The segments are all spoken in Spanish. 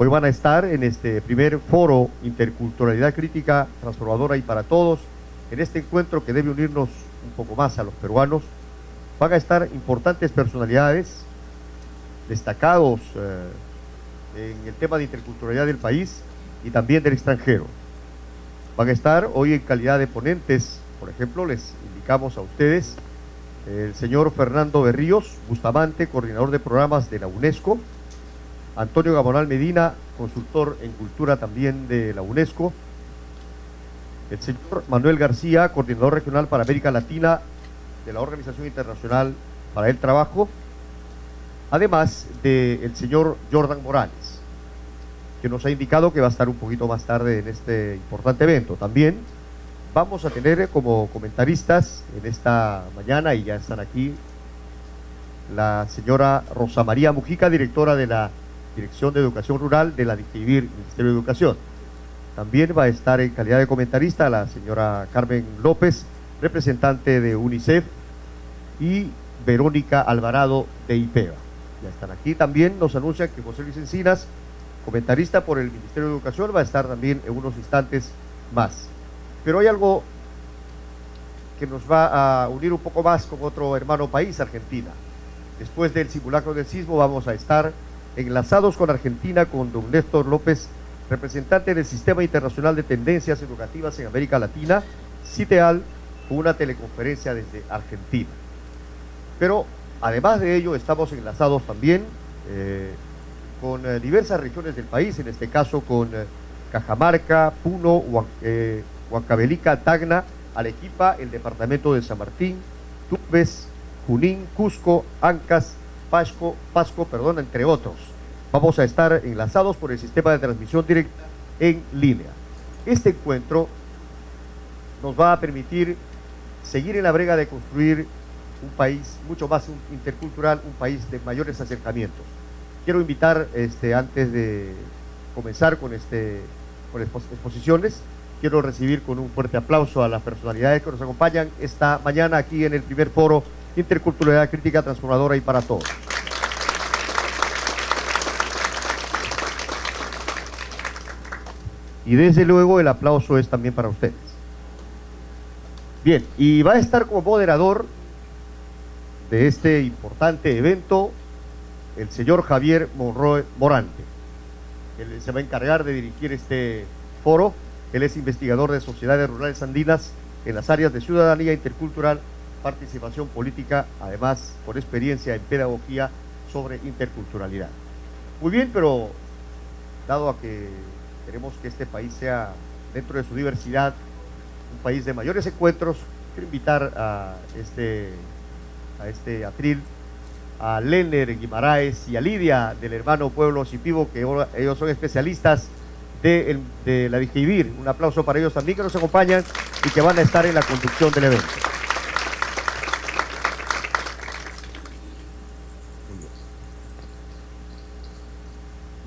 Hoy van a estar en este primer foro Interculturalidad Crítica, Transformadora y para Todos. En este encuentro que debe unirnos un poco más a los peruanos, van a estar importantes personalidades, destacados en el tema de interculturalidad del país y también del extranjero. Van a estar hoy en calidad de ponentes, por ejemplo, les indicamos a ustedes, el señor Fernando Berríos Bustamante, coordinador de programas de la UNESCO, Antonio Gamonal Medina, consultor en cultura también de la UNESCO, el señor Manuel García, coordinador regional para América Latina de la Organización Internacional para el Trabajo, además del señor Jordan Morales, que nos ha indicado que va a estar un poquito más tarde en este importante evento. También vamos a tener como comentaristas en esta mañana, y ya están aquí, la señora Rosa María Mujica, directora de la Dirección de Educación Rural de la DICEIBIR, Ministerio de Educación. También va a estar en calidad de comentarista la señora Carmen López, representante de UNICEF, y Verónica Alvarado de IPEVA. Ya están aquí. También nos anuncian que José Luis Encinas, comentarista por el Ministerio de Educación, va a estar también en unos instantes más. Pero hay algo que nos va a unir un poco más con otro hermano país, Argentina. Después del simulacro del sismo vamos a estar enlazados con Argentina, con don Néstor López, representante del Sistema Internacional de Tendencias Educativas en América Latina, CITEAL, con una teleconferencia desde Argentina. Pero además de ello estamos enlazados también con diversas regiones del país, en este caso con Cajamarca, Puno, Huancavelica, Tacna, Arequipa, el departamento de San Martín, Tumbes, Junín, Cusco, Ancas, Pasco, entre otros. Vamos a estar enlazados por el sistema de transmisión directa en línea. Este encuentro nos va a permitir seguir en la brega de construir un país mucho más intercultural, un país de mayores acercamientos. Quiero invitar, antes de comenzar con exposiciones, quiero recibir con un fuerte aplauso a las personalidades que nos acompañan esta mañana aquí en el primer foro Interculturalidad Crítica, Transformadora y para Todos. Y desde luego el aplauso es también para ustedes. Bien, y va a estar como moderador de este importante evento el señor Javier Monroe Morante. Él se va a encargar de dirigir este foro. Él es investigador de sociedades rurales andinas en las áreas de ciudadanía intercultural, participación política, además con experiencia en pedagogía sobre interculturalidad. Muy bien, pero dado a que queremos que este país sea, dentro de su diversidad, un país de mayores encuentros, quiero invitar a este atril, a Lenner Guimaraes y a Lidia del hermano Pueblo Shipibo, que ellos son especialistas de la DICEIBIR. Un aplauso para ellos también, que nos acompañan y que van a estar en la conducción del evento.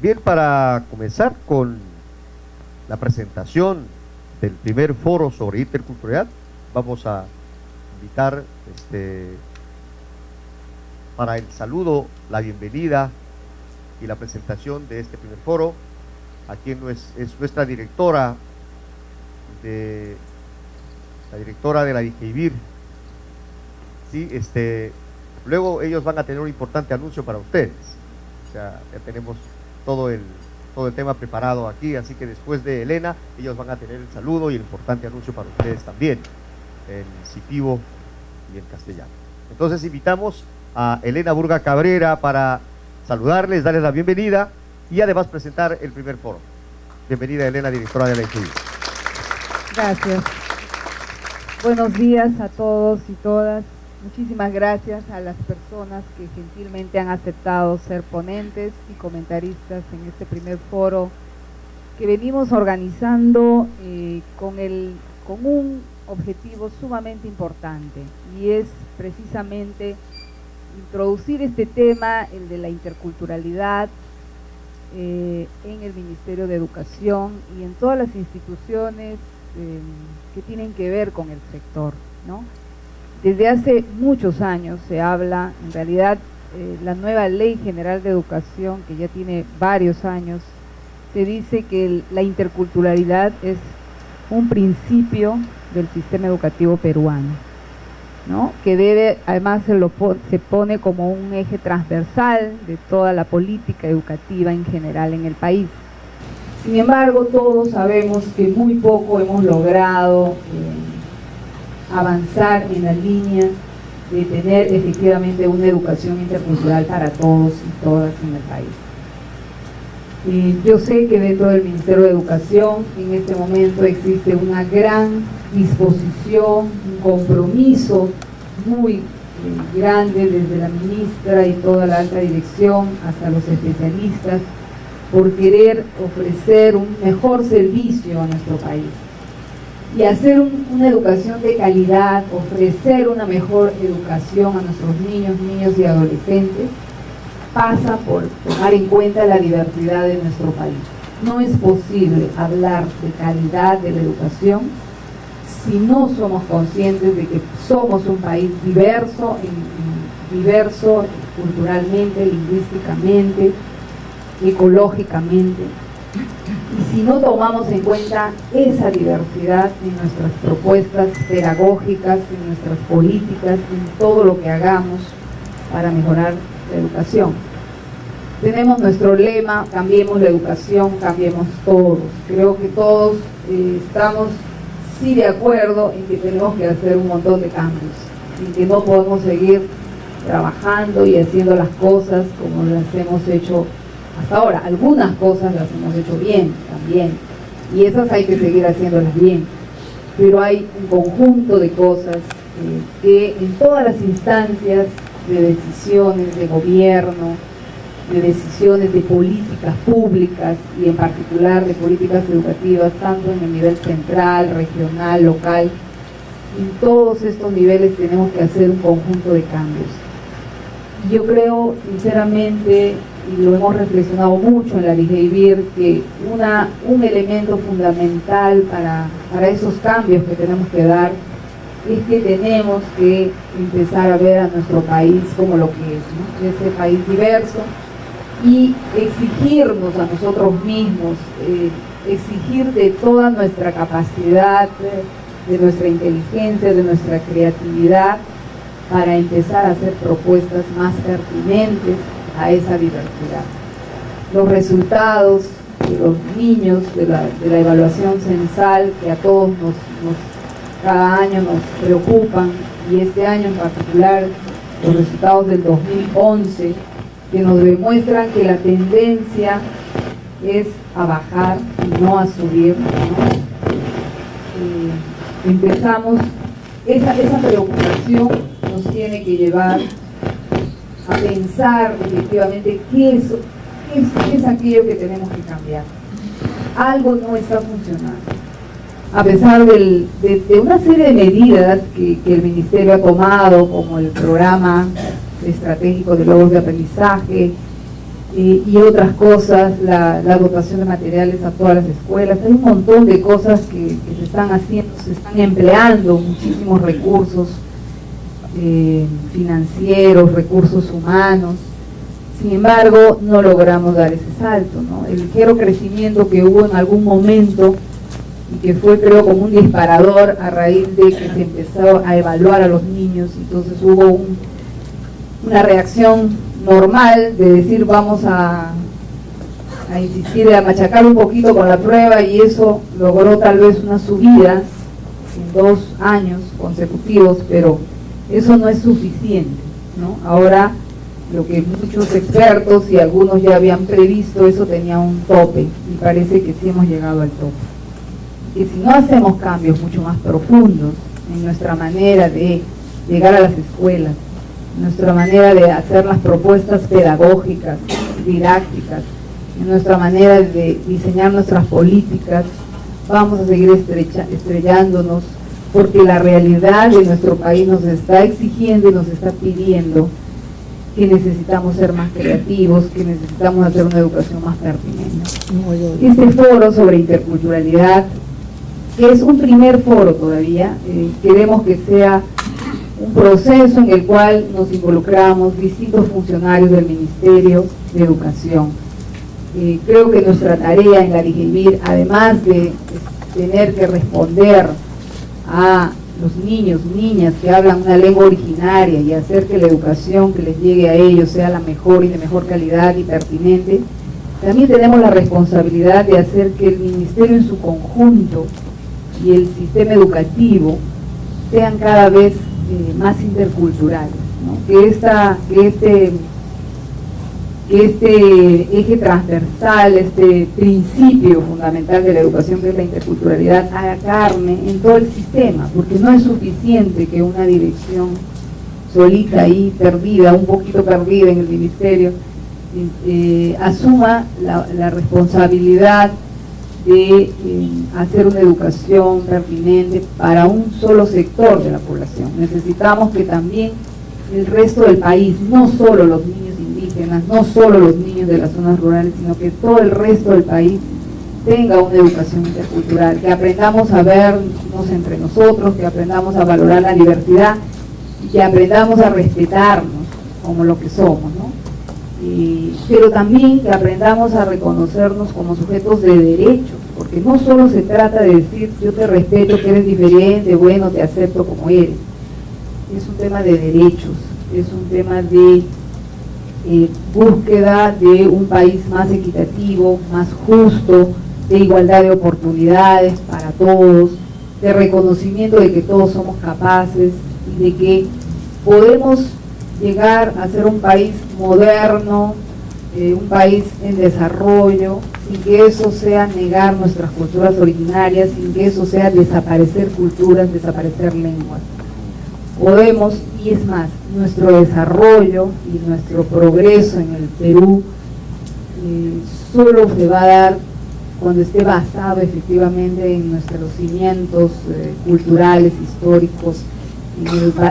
Bien, para comenzar con la presentación del primer foro sobre interculturalidad, vamos a invitar para el saludo, la bienvenida y la presentación de este primer foro a quien es nuestra directora de la DICEIBIR. Sí, luego ellos van a tener un importante anuncio para ustedes. O sea, ya tenemos todo el tema preparado aquí, así que después de Elena, ellos van a tener el saludo y el importante anuncio para ustedes también, en Shipibo y en castellano. Entonces invitamos a Elena Burga Cabrera para saludarles, darles la bienvenida y además presentar el primer foro. Bienvenida, Elena, directora de la DICEIBIR. Gracias. Buenos días a todos y todas. Muchísimas gracias a las personas que gentilmente han aceptado ser ponentes y comentaristas en este primer foro que venimos organizando con un objetivo sumamente importante, y es precisamente introducir este tema, el de la interculturalidad, en el Ministerio de Educación y en todas las instituciones que tienen que ver con el sector, ¿no? Desde hace muchos años se habla, en realidad la nueva Ley General de Educación, que ya tiene varios años, se dice que la interculturalidad es un principio del sistema educativo peruano, ¿no? Que debe, además se pone como un eje transversal de toda la política educativa en general en el país. Sin embargo, todos sabemos que muy poco hemos logrado avanzar en la línea de tener efectivamente una educación intercultural para todos y todas en el país. Yo sé que dentro del Ministerio de Educación en este momento existe una gran disposición, un compromiso muy grande desde la ministra y toda la alta dirección hasta los especialistas por querer ofrecer un mejor servicio a nuestro país y hacer una educación de calidad, ofrecer una mejor educación a nuestros niños y adolescentes, pasa por tomar en cuenta la diversidad de nuestro país. No es posible hablar de calidad de la educación si no somos conscientes de que somos un país diverso, diverso culturalmente, lingüísticamente, ecológicamente. Y si no tomamos en cuenta esa diversidad en nuestras propuestas pedagógicas, en nuestras políticas, en todo lo que hagamos para mejorar la educación. Tenemos nuestro lema, cambiemos la educación, cambiemos todos. Creo que todos estamos sí de acuerdo en que tenemos que hacer un montón de cambios, en que no podemos seguir trabajando y haciendo las cosas como las hemos hecho hasta ahora. Algunas cosas las hemos hecho bien también, y esas hay que seguir haciéndolas bien, pero hay un conjunto de cosas que en todas las instancias de decisiones de gobierno, de decisiones de políticas públicas y en particular de políticas educativas, tanto en el nivel central, regional, local, en todos estos niveles tenemos que hacer un conjunto de cambios. Yo creo sinceramente, y lo hemos reflexionado mucho en la Ligeibir, que un elemento fundamental para esos cambios que tenemos que dar es que tenemos que empezar a ver a nuestro país como lo que es, ¿no? Ese país diverso, y exigirnos a nosotros mismos, exigir de toda nuestra capacidad, de nuestra inteligencia, de nuestra creatividad, para empezar a hacer propuestas más pertinentes a esa diversidad. Los resultados de los niños, de la evaluación censal, que a todos cada año nos preocupan, y este año en particular los resultados del 2011, que nos demuestran que la tendencia es a bajar y no a subir, ¿no? Empezamos, esa preocupación nos tiene que llevar a pensar efectivamente qué es aquello que tenemos que cambiar. Algo no está funcionando. A pesar de una serie de medidas que el Ministerio ha tomado, como el programa estratégico de logros de aprendizaje y otras cosas, la dotación de materiales a todas las escuelas, hay un montón de cosas que se están haciendo, se están empleando muchísimos recursos financieros, recursos humanos. Sin embargo, no logramos dar ese salto, ¿no? El ligero crecimiento que hubo en algún momento y que fue, creo, como un disparador a raíz de que se empezó a evaluar a los niños, entonces hubo una reacción normal de decir vamos a insistir, a machacar un poquito con la prueba, y eso logró tal vez una subida en 2 años consecutivos, pero eso no es suficiente, ¿no? Ahora, lo que muchos expertos y algunos ya habían previsto, eso tenía un tope, y parece que sí hemos llegado al tope. Y si no hacemos cambios mucho más profundos en nuestra manera de llegar a las escuelas, en nuestra manera de hacer las propuestas pedagógicas, didácticas, en nuestra manera de diseñar nuestras políticas, vamos a seguir estrellándonos, porque la realidad de nuestro país nos está exigiendo y nos está pidiendo que necesitamos ser más creativos, que necesitamos hacer una educación más pertinente. Este foro sobre interculturalidad, que es un primer foro todavía, queremos que sea un proceso en el cual nos involucramos distintos funcionarios del Ministerio de Educación, creo que nuestra tarea en la DIGEMIR, además de tener que responder a los niños, niñas que hablan una lengua originaria y hacer que la educación que les llegue a ellos sea la mejor y de mejor calidad y pertinente, también tenemos la responsabilidad de hacer que el ministerio en su conjunto y el sistema educativo sean cada vez más interculturales, ¿no? Que este eje transversal, este principio fundamental de la educación, que es la interculturalidad, haga carne en todo el sistema, porque no es suficiente que una dirección solita ahí perdida, un poquito perdida en el ministerio, asuma la responsabilidad de hacer una educación pertinente para un solo sector de la población. Necesitamos que también el resto del país, no solo los niños indígenas, no solo los niños de las zonas rurales, sino que todo el resto del país tenga una educación intercultural, que aprendamos a vernos entre nosotros, que aprendamos a valorar la diversidad y que aprendamos a respetarnos como lo que somos, ¿no? Pero también que aprendamos a reconocernos como sujetos de derechos, porque no solo se trata de decir yo te respeto, que eres diferente, bueno, te acepto como eres. Es un tema de derechos, es un tema de búsqueda de un país más equitativo, más justo, de igualdad de oportunidades para todos, de reconocimiento de que todos somos capaces y de que podemos llegar a ser un país moderno, un país en desarrollo, sin que eso sea negar nuestras culturas originarias, sin que eso sea desaparecer culturas, desaparecer lenguas. Podemos, y es más, nuestro desarrollo y nuestro progreso en el Perú solo se va a dar cuando esté basado efectivamente en nuestros cimientos culturales, históricos,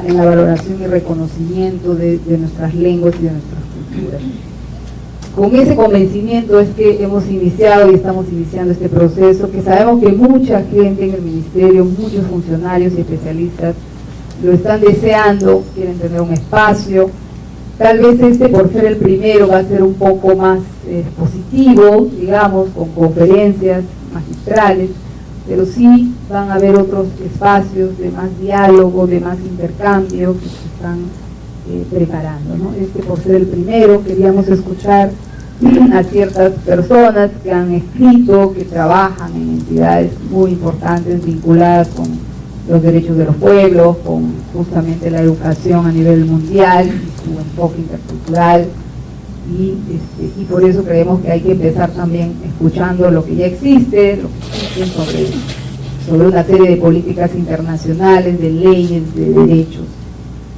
en la valoración y reconocimiento de nuestras lenguas y de nuestras culturas. Con ese convencimiento es que hemos iniciado y estamos iniciando este proceso, que sabemos que mucha gente en el ministerio, muchos funcionarios y especialistas lo están deseando, quieren tener un espacio. Tal vez por ser el primero va a ser un poco más positivo, digamos, con conferencias magistrales, pero sí van a haber otros espacios de más diálogo, de más intercambio que se están preparando, ¿no? Por ser el primero, queríamos escuchar a ciertas personas que han escrito, que trabajan en entidades muy importantes vinculadas con los derechos de los pueblos, con justamente la educación a nivel mundial, su enfoque intercultural, y por eso creemos que hay que empezar también escuchando lo que ya existe, lo que existe sobre una serie de políticas internacionales, de leyes, de derechos,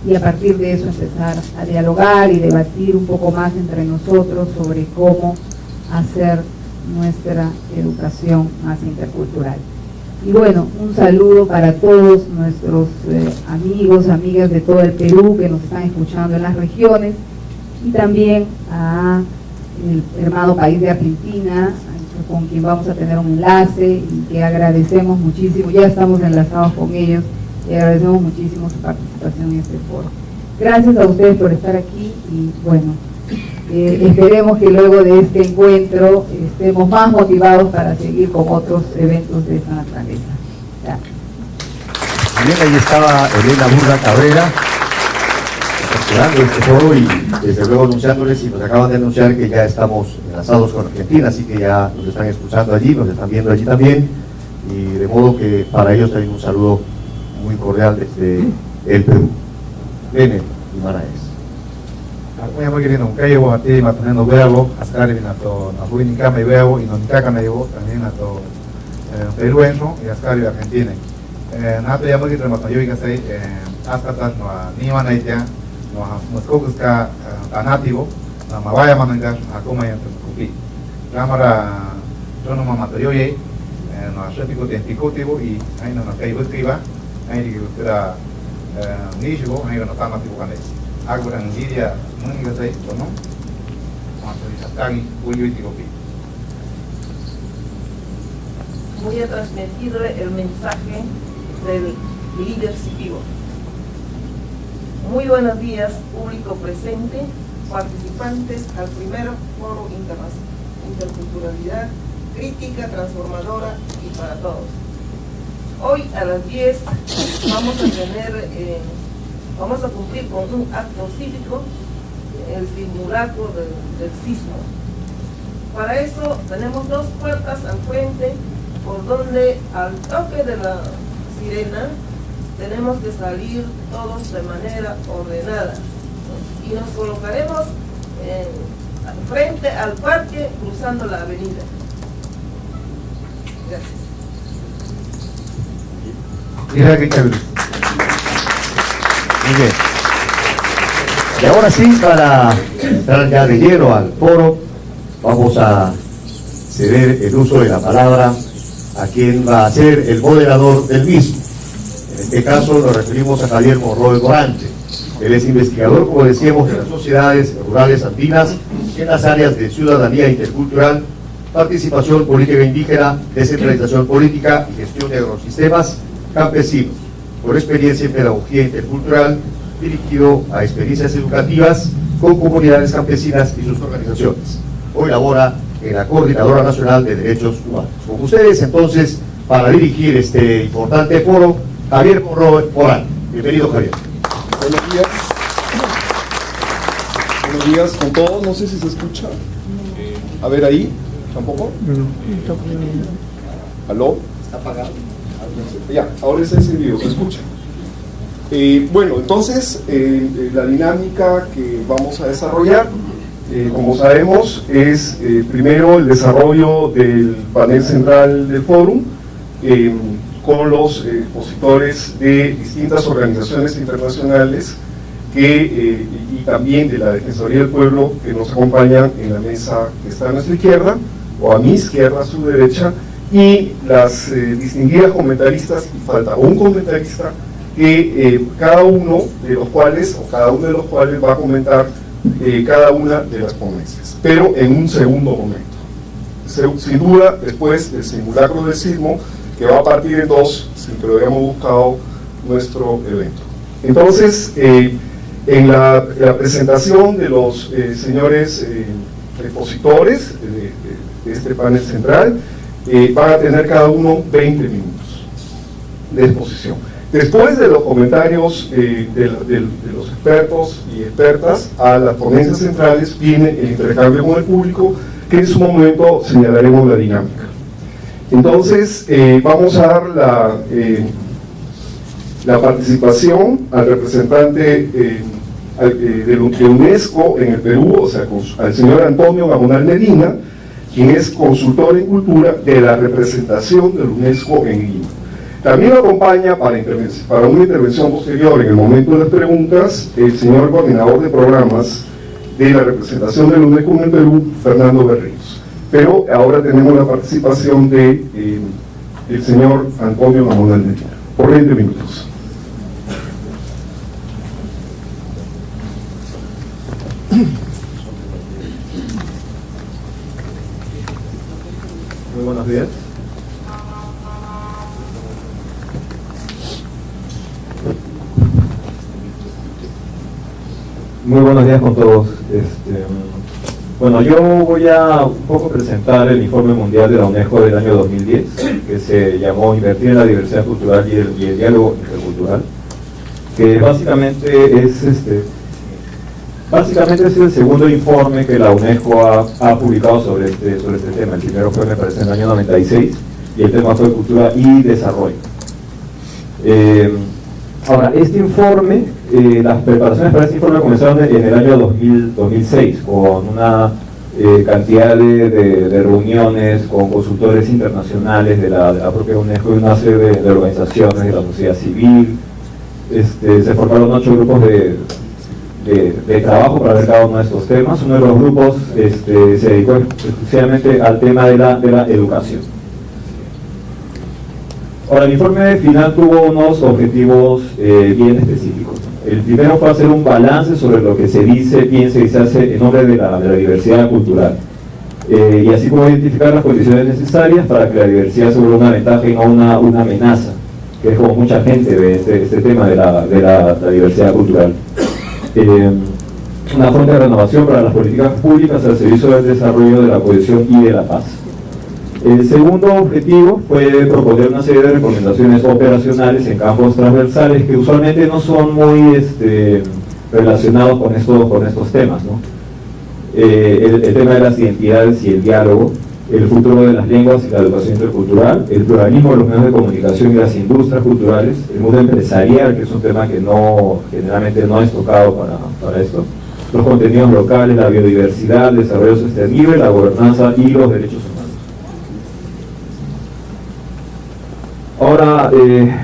y a partir de eso empezar a dialogar y debatir un poco más entre nosotros sobre cómo hacer nuestra educación más intercultural. Y bueno, un saludo para todos nuestros amigos, amigas de todo el Perú que nos están escuchando en las regiones, y también a el hermano país de Argentina, con quien vamos a tener un enlace y que agradecemos muchísimo, ya estamos enlazados con ellos y agradecemos muchísimo su participación en este foro. Gracias a ustedes por estar aquí y bueno, esperemos que luego de este encuentro estemos más motivados para seguir con otros eventos de esta naturaleza. Gracias. Bien, ahí estaba Elena Burra Cabrera, capturando este foro y desde luego anunciándoles, y nos acaban de anunciar que ya estamos enlazados con Argentina, así que ya nos están escuchando allí, nos están viendo allí también, y de modo que para ellos también un saludo muy cordial desde el Perú. Bene, Guimaraes. Aku yang begini nung kayo hati matanya no verlo askari nato na buini kama iweo y no nikaka na iwo también nato peruenso y askari Argentina. Nato ya begini matanya yo ikasai askatas no niwa na itia no muskokus ka tanativo na mawaya mananga akoma yang terkupi. Kamera jono mamato yo ye no ashepiko tentikotivo y ahí no kai bukriba ahí dikira nishigo ahí no tanativo kanai. Aku dan dia mengingat kono masuk di Satagi Julio Etiopía. Voy a transmitirle el mensaje del líder Sipibo. Muy buenos días, público presente, participantes al primer foro interculturalidad crítica, transformadora y para todos. Hoy a las 10 vamos a cumplir con un acto cívico, el simulacro del sismo. Para eso tenemos dos puertas al frente, por donde al toque de la sirena tenemos que salir todos de manera ordenada, ¿no? Y nos colocaremos frente al parque cruzando la avenida. Gracias. Muy bien. Y ahora sí, para entrar ya de lleno al foro, vamos a ceder el uso de la palabra a quien va a ser el moderador del mismo. En este caso nos referimos a Javier Monroy Gorante. Él es investigador, como decíamos, de las sociedades rurales andinas en las áreas de ciudadanía intercultural, participación política indígena, descentralización política y gestión de agrosistemas campesinos, por experiencia en pedagogía intercultural, dirigido a experiencias educativas con comunidades campesinas y sus organizaciones. Hoy labora en la Coordinadora Nacional de Derechos Humanos. Con ustedes, entonces, para dirigir este importante foro, Javier Monroy Gorante. Bienvenido, Javier. Buenos días. Buenos días con todos. No sé si se escucha. A ver ahí. ¿Tampoco? ¿Aló? ¿Está apagado? Ya, ahora está encendido. ¿Se escucha? Bueno, entonces, la dinámica que vamos a desarrollar, como sabemos, es primero el desarrollo del panel central del fórum, con los expositores de distintas organizaciones internacionales y también de la Defensoría del Pueblo, que nos acompañan en la mesa que está a nuestra izquierda, o a mi izquierda, a su derecha, y las distinguidas comentaristas, y falta un comentarista, que cada uno de los cuales va a comentar cada una de las ponencias, pero en un segundo momento. Sin duda, después del simulacro del sismo, que va a partir en dos, sin que lo hayamos buscado, nuestro evento. Entonces, en la presentación de los señores expositores de este panel central, van a tener cada uno 20 minutos de exposición. Después de los comentarios de los expertos y expertas a las ponencias centrales, viene el intercambio con el público, que en su momento señalaremos la dinámica. Entonces, vamos a dar la participación al representante de UNESCO en el Perú, o sea, al señor Antonio Gamonal Medina, quien es consultor en cultura de la representación del UNESCO en Lima. También lo acompaña para una intervención posterior en el momento de las preguntas el señor coordinador de programas de la representación del UNESCO en el Perú, Fernando Berríos. Pero ahora tenemos la participación de el señor Antonio Gamonal Medina, por 20 minutos. Muy buenos días. Muy buenos días con todos. Bueno, yo voy a un poco presentar el informe mundial de la UNESCO del año 2010, que se llamó Invertir en la diversidad cultural y el diálogo intercultural, que básicamente es el segundo informe que la UNESCO ha publicado sobre este tema. El primero fue, me parece, en el año 96, y el tema fue cultura y desarrollo. Ahora, este informe, las preparaciones para este informe comenzaron en el año 2006, con una cantidad de reuniones con consultores internacionales de la propia UNESCO y una serie de organizaciones de la sociedad civil. Se formaron 8 grupos de trabajo para ver cada uno de estos temas. Uno de los grupos se dedicó exclusivamente al tema de la educación. Ahora, el informe final tuvo unos objetivos bien específicos. El primero fue hacer un balance sobre lo que se dice, piensa y se hace en nombre de la diversidad cultural, y así como identificar las condiciones necesarias para que la diversidad se vuelva una ventaja y no una amenaza, que es como mucha gente ve este tema de la diversidad cultural. una fuente de renovación para las políticas públicas al servicio del desarrollo de la cohesión y de la paz. El segundo objetivo fue proponer una serie de recomendaciones operacionales en campos transversales que usualmente no son muy relacionados con estos temas, ¿no? El tema de las identidades y el diálogo, el futuro de las lenguas y la educación intercultural, el pluralismo de los medios de comunicación y las industrias culturales, el mundo empresarial, que es un tema que generalmente no es tocado para esto, los contenidos locales, la biodiversidad, el desarrollo sostenible, la gobernanza y los derechos humanos. Ahora,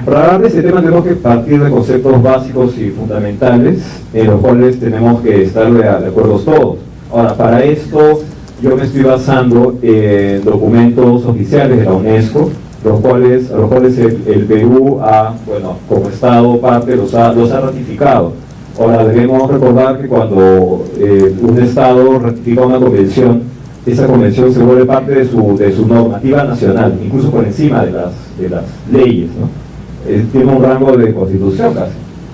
para hablar de este tema tenemos que partir de conceptos básicos y fundamentales en los cuales tenemos que estar de acuerdo todos. Ahora, para esto yo me estoy basando en documentos oficiales de la UNESCO, a los cuales el Perú como Estado parte los ha ratificado. Ahora, debemos recordar que cuando un Estado ratifica una convención, esa convención se vuelve parte de su normativa nacional, incluso por encima de las leyes, ¿no? Tiene un rango de constitución casi.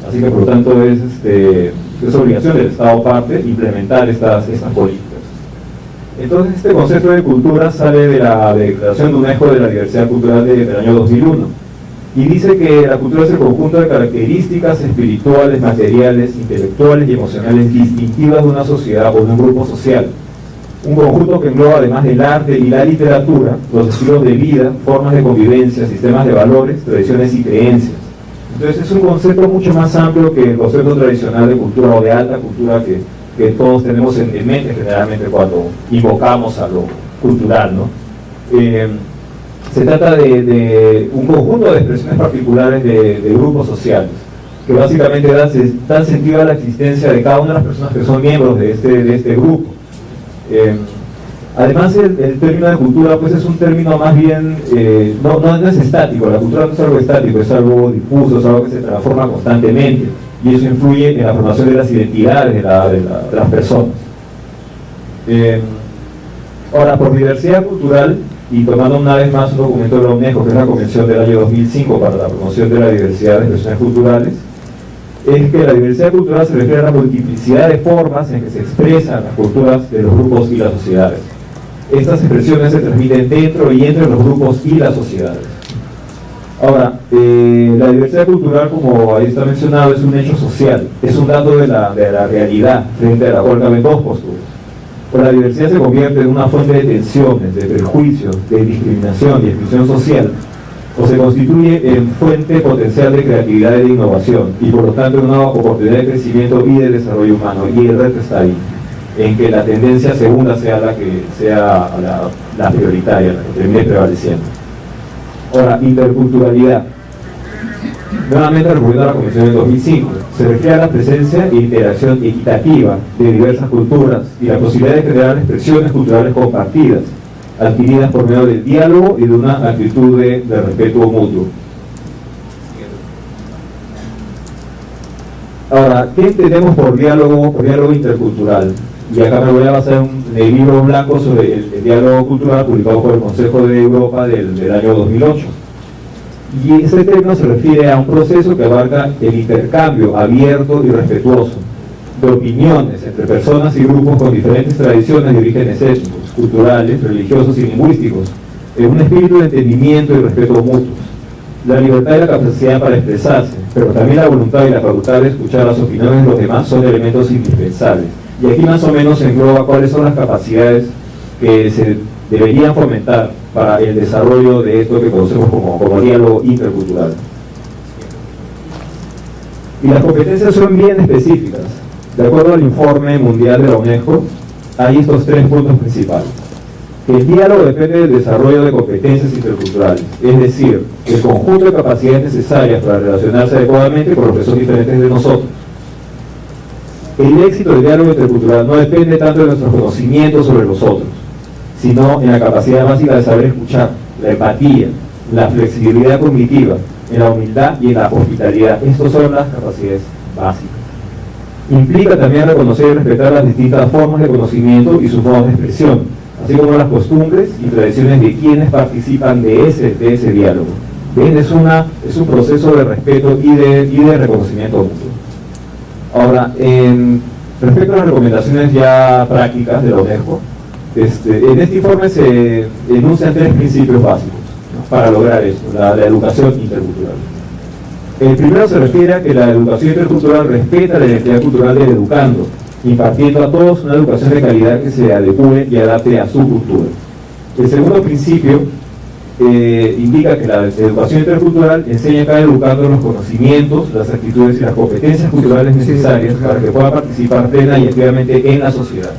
Así que por lo tanto es obligación del Estado parte implementar estas políticas. Entonces este concepto de cultura sale de la Declaración de UNESCO de la Diversidad Cultural del año 2001 y dice que la cultura es el conjunto de características espirituales, materiales, intelectuales y emocionales distintivas de una sociedad o de un grupo social. Un conjunto que engloba, además del arte y la literatura, los estilos de vida, formas de convivencia, sistemas de valores, tradiciones y creencias. Entonces es un concepto mucho más amplio que el concepto tradicional de cultura o de alta cultura que todos tenemos en mente generalmente cuando invocamos a lo cultural, ¿no? Se trata de un conjunto de expresiones particulares de grupos sociales que básicamente dan sentido a la existencia de cada una de las personas que son miembros de este grupo. Además el término de cultura pues es un término más bien, no es estático, la cultura no es algo estático, es algo difuso, es algo que se transforma constantemente y eso influye en la formación de las identidades de las personas. Ahora, por diversidad cultural, y tomando una vez más un documento de la UNESCO, que es la Convención del año 2005 para la promoción de la diversidad de expresiones culturales, es que la diversidad cultural se refiere a la multiplicidad de formas en que se expresan las culturas de los grupos y las sociedades. Estas expresiones se transmiten dentro y entre los grupos y las sociedades. Ahora, la diversidad cultural, como ahí está mencionado, es un hecho social, es un dato de la realidad frente a la cual caben dos posturas. O la diversidad se convierte en una fuente de tensiones, de prejuicios, de discriminación y exclusión social, o se constituye en fuente potencial de creatividad y de innovación, y por lo tanto en una oportunidad de crecimiento y de desarrollo humano. Y el reto está ahí, en que la tendencia segunda sea la prioritaria, la que termine prevaleciendo. Ahora, interculturalidad. Nuevamente recurriendo a la Convención del 2005, se refiere a la presencia e interacción equitativa de diversas culturas y la posibilidad de generar expresiones culturales compartidas, adquiridas por medio del diálogo y de una actitud de respeto mutuo. Ahora, ¿qué entendemos por diálogo intercultural? Y acá me voy a basar en el libro blanco sobre el diálogo cultural publicado por el Consejo de Europa del año 2008. Y este término se refiere a un proceso que abarca el intercambio abierto y respetuoso de opiniones entre personas y grupos con diferentes tradiciones y orígenes étnicos, culturales, religiosos y lingüísticos, en un espíritu de entendimiento y respeto mutuos. La libertad y la capacidad para expresarse, pero también la voluntad y la facultad de escuchar las opiniones de los demás son elementos indispensables. Y aquí más o menos se engloba cuáles son las capacidades que se deberían fomentar para el desarrollo de esto que conocemos como diálogo intercultural. Y las competencias son bien específicas. De acuerdo al informe mundial de la UNESCO, hay estos 3 puntos principales. El diálogo depende del desarrollo de competencias interculturales, es decir, el conjunto de capacidades necesarias para relacionarse adecuadamente con los que son diferentes de nosotros. El éxito del diálogo intercultural no depende tanto de nuestros conocimientos sobre los otros, sino en la capacidad básica de saber escuchar, la empatía, la flexibilidad cognitiva, en la humildad y en la hospitalidad. Estas son las capacidades básicas. Implica también reconocer y respetar las distintas formas de conocimiento y sus modos de expresión, así como las costumbres y tradiciones de quienes participan de ese diálogo. ¿Ven? Es un proceso de respeto y de reconocimiento mutuo. Ahora, Respecto a las recomendaciones ya prácticas de la UNESCO, en este informe se enuncian 3 principios básicos, ¿no?, para lograr esto, la educación intercultural. El primero se refiere a que la educación intercultural respeta la identidad cultural del educando, impartiendo a todos una educación de calidad que se adecue y adapte a su cultura. El segundo principio indica que la educación intercultural enseña a cada educando los conocimientos, las actitudes y las competencias culturales necesarias para que pueda participar plena y activamente en la sociedad.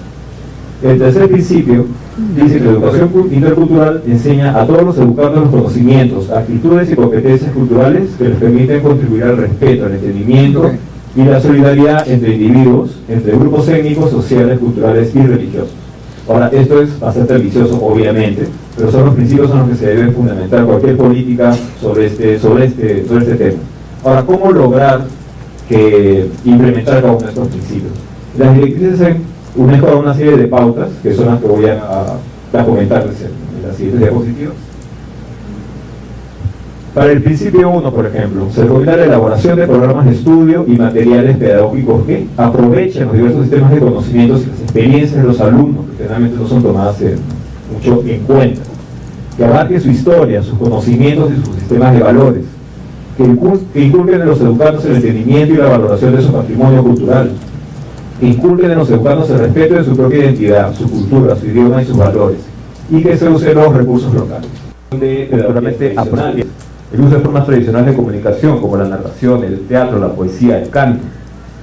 El tercer principio dice que la educación intercultural enseña a todos los educandos los conocimientos, actitudes y competencias culturales que les permiten contribuir al respeto, al entendimiento y la solidaridad entre individuos, entre grupos étnicos, sociales, culturales y religiosos. Ahora, esto es bastante ambicioso, obviamente, pero son los principios en los que se debe fundamentar cualquier política sobre este tema. Ahora, ¿cómo lograr implementar cada uno de estos principios? Las directrices en UNESCO da una serie de pautas, que son las que voy a comentarles en las siguientes diapositivas. Para el principio 1, por ejemplo, se recomienda la elaboración de programas de estudio y materiales pedagógicos que aprovechen los diversos sistemas de conocimientos y las experiencias de los alumnos, que generalmente no son tomadas mucho en cuenta, que abarquen su historia, sus conocimientos y sus sistemas de valores, que inculquen en los educandos el entendimiento y la valoración de su patrimonio cultural, que inculquen en los educandos el respeto de su propia identidad, su cultura, su idioma y sus valores, y que se usen los recursos locales. El uso de formas tradicionales de comunicación como la narración, el teatro, la poesía, el canto,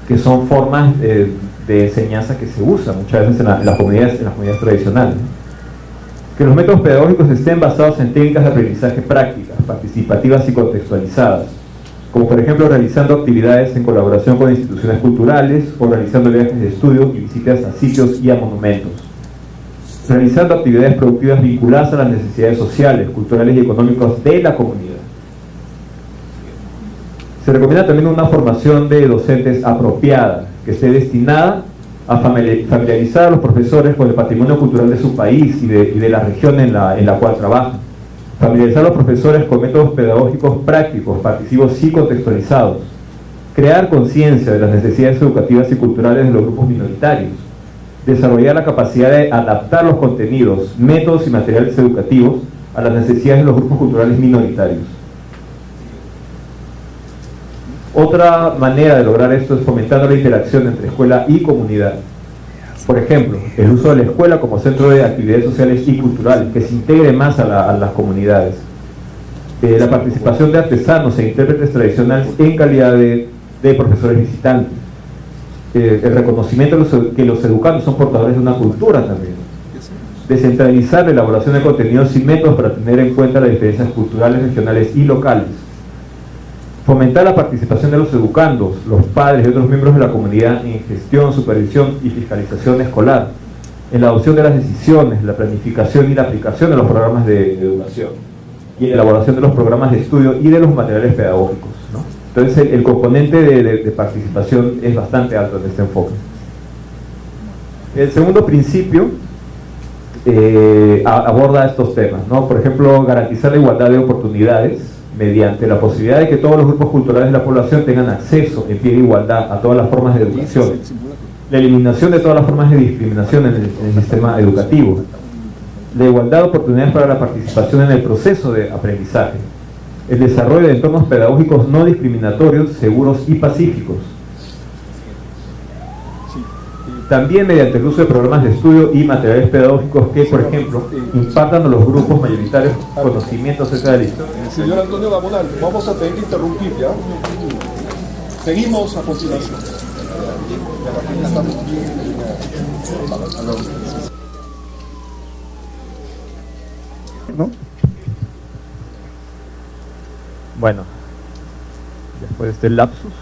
que son formas de enseñanza que se usan muchas veces en las comunidades tradicionales. Que los métodos pedagógicos estén basados en técnicas de aprendizaje prácticas, participativas y contextualizadas, como por ejemplo realizando actividades en colaboración con instituciones culturales o realizando viajes de estudio y visitas a sitios y a monumentos. Realizando actividades productivas vinculadas a las necesidades sociales, culturales y económicas de la comunidad. Se recomienda también una formación de docentes apropiada, que esté destinada a familiarizar a los profesores con el patrimonio cultural de su país y de la región en la cual trabajan. Familiarizar a los profesores con métodos pedagógicos prácticos, participos y contextualizados. Crear conciencia de las necesidades educativas y culturales de los grupos minoritarios. Desarrollar la capacidad de adaptar los contenidos, métodos y materiales educativos a las necesidades de los grupos culturales minoritarios. Otra manera de lograr esto es fomentando la interacción entre escuela y comunidad. Por ejemplo, el uso de la escuela como centro de actividades sociales y culturales, que se integre más a las comunidades. La participación de artesanos e intérpretes tradicionales en calidad de profesores visitantes. El reconocimiento de que los educandos son portadores de una cultura también. Descentralizar la elaboración de contenidos y métodos para tener en cuenta las diferencias culturales, regionales y locales. Fomentar la participación de los educandos, los padres y otros miembros de la comunidad en gestión, supervisión y fiscalización escolar, en la adopción de las decisiones, la planificación y la aplicación de los programas de educación y en la elaboración de los programas de estudio y de los materiales pedagógicos, ¿no? Entonces el componente de participación es bastante alto en este enfoque. El segundo principio aborda estos temas, ¿no? Por ejemplo, garantizar la igualdad de oportunidades mediante la posibilidad de que todos los grupos culturales de la población tengan acceso en pie de igualdad a todas las formas de educación, la eliminación de todas las formas de discriminación en el sistema educativo, la igualdad de oportunidades para la participación en el proceso de aprendizaje, el desarrollo de entornos pedagógicos no discriminatorios, seguros y pacíficos. También mediante el uso de programas de estudio y materiales pedagógicos que, por ejemplo, impartan a los grupos mayoritarios conocimientos acerca de la historia. Señor Antonio Gamonal, vamos a tener que interrumpir, ¿ya? Seguimos a continuación. ¿No? Bueno, después de este lapsus,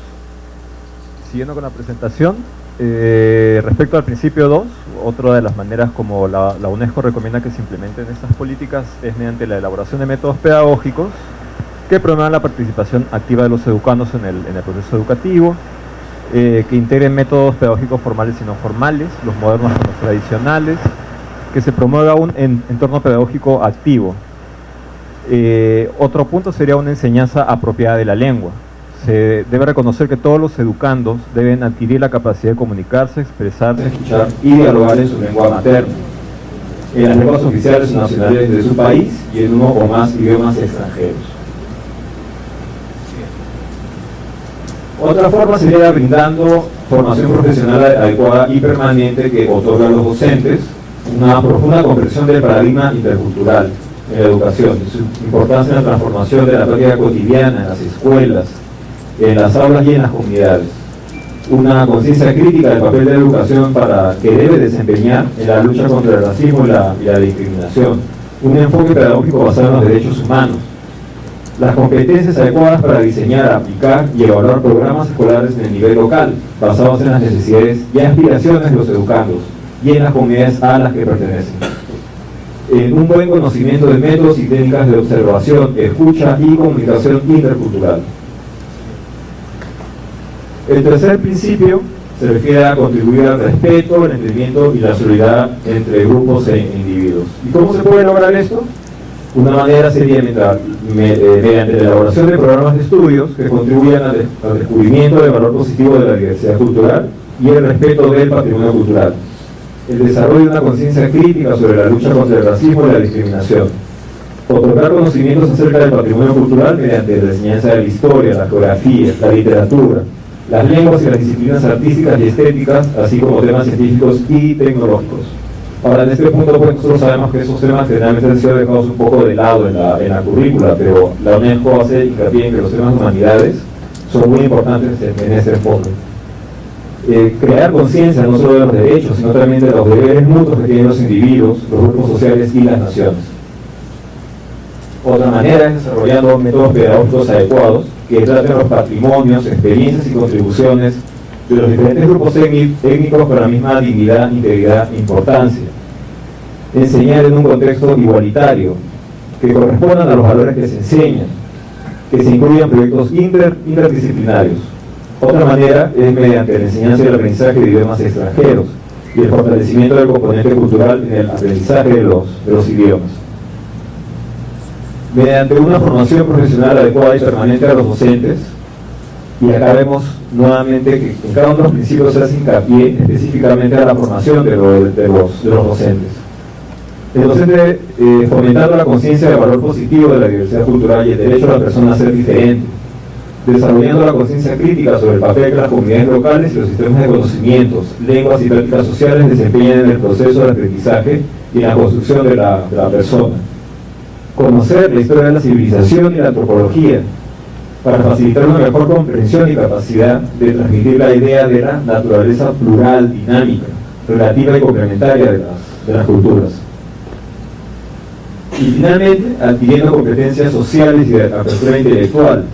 siguiendo con la presentación, respecto al principio 2, otra de las maneras como la UNESCO recomienda que se implementen estas políticas es mediante la elaboración de métodos pedagógicos que promuevan la participación activa de los educandos en el proceso educativo, que integren métodos pedagógicos formales y no formales, los modernos con los tradicionales, que se promueva un entorno pedagógico activo. Otro punto sería una enseñanza apropiada de la lengua. se debe reconocer que todos los educandos deben adquirir la capacidad de comunicarse, expresarse, escuchar y dialogar en su lengua materna, en las lenguas oficiales o nacionales de su país y en uno o más idiomas extranjeros. Otra forma sería brindando formación profesional adecuada y permanente que otorga a los docentes una profunda comprensión del paradigma intercultural en la educación y su importancia en la transformación de la práctica cotidiana en las escuelas, en las aulas y en las comunidades. Una conciencia crítica del papel de la educación que debe desempeñar en la lucha contra el racismo y la discriminación. Un enfoque pedagógico basado en los derechos humanos. Las competencias adecuadas para diseñar, aplicar y evaluar programas escolares en el nivel local, basados en las necesidades y aspiraciones de los educandos y en las comunidades a las que pertenecen. Un buen conocimiento de métodos y técnicas de observación, escucha y comunicación intercultural. El tercer principio se refiere a contribuir al respeto, el entendimiento y la solidaridad entre grupos e individuos. ¿Y cómo se puede lograr esto? Una manera sería mediante la elaboración de programas de estudios que contribuyan al descubrimiento del valor positivo de la diversidad cultural y el respeto del patrimonio cultural. El desarrollo de una conciencia crítica sobre la lucha contra el racismo y la discriminación. Otorgar conocimientos acerca del patrimonio cultural mediante la enseñanza de la historia, la geografía, la literatura, las lenguas y las disciplinas artísticas y estéticas, así como temas científicos y tecnológicos. Ahora, en este punto, pues, nosotros sabemos que esos temas generalmente han sido dejados un poco de lado en la currícula, pero la UNESCO hace hincapié en que los temas de humanidades son muy importantes en este enfoque. Crear conciencia no solo de los derechos, sino también de los deberes mutuos que tienen los individuos, los grupos sociales y las naciones. Otra manera es desarrollando métodos pedagógicos adecuados que traten los patrimonios, experiencias y contribuciones de los diferentes grupos étnicos con la misma dignidad, integridad e importancia. Enseñar en un contexto igualitario, que correspondan a los valores que se enseñan, que se incluyan proyectos interdisciplinarios. Otra manera es mediante la enseñanza y el aprendizaje de idiomas extranjeros y el fortalecimiento del componente cultural en el aprendizaje de los idiomas. Mediante una formación profesional adecuada y permanente a los docentes, y acá vemos nuevamente que en cada uno de los principios se hace hincapié específicamente a la formación de los docentes. El docente fomentando la conciencia del valor positivo de la diversidad cultural y el derecho a la persona a ser diferente, desarrollando la conciencia crítica sobre el papel que las comunidades locales y los sistemas de conocimientos, lenguas y prácticas sociales desempeñan en el proceso de aprendizaje y en la construcción de la persona. Conocer la historia de la civilización y la antropología, para facilitar una mejor comprensión y capacidad de transmitir la idea de la naturaleza plural, dinámica, relativa y complementaria de las culturas. Y finalmente, adquiriendo competencias sociales y de apertura intelectual,